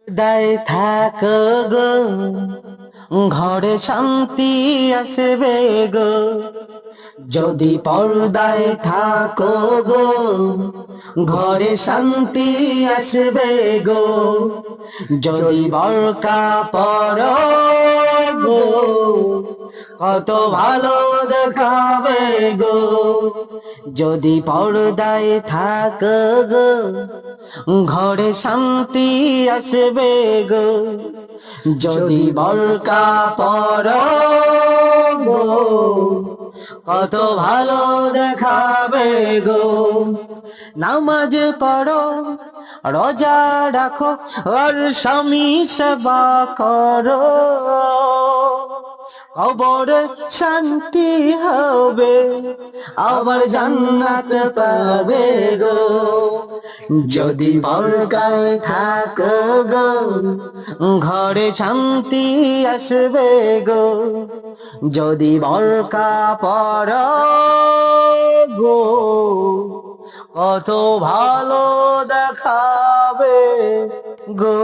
দায় থাকো গো, ঘরে শান্তি আসবে গো। যদি পর্দায় থাকো গো, ঘরে শান্তি আসবে গো। যদি বরকা পরো গো, কত ভালো দেখাবে গো। যদি পর্দায় থাকো গো, ঘরে শান্তি আসবে গো। যদি বরকা পরো গো, কত ভালো দেখাবে গো। নামাজ পড়ো, রোজা রাখো, আর স্বামী সেবা করো। কবরে শান্তি হবে, আবার জান্নাত পাবে গো। যদি বরকায় থাকো গো, ঘরে শান্তি আসবে গো। যদি বরকা পরো গো, কত ভালো দেখাবে গো।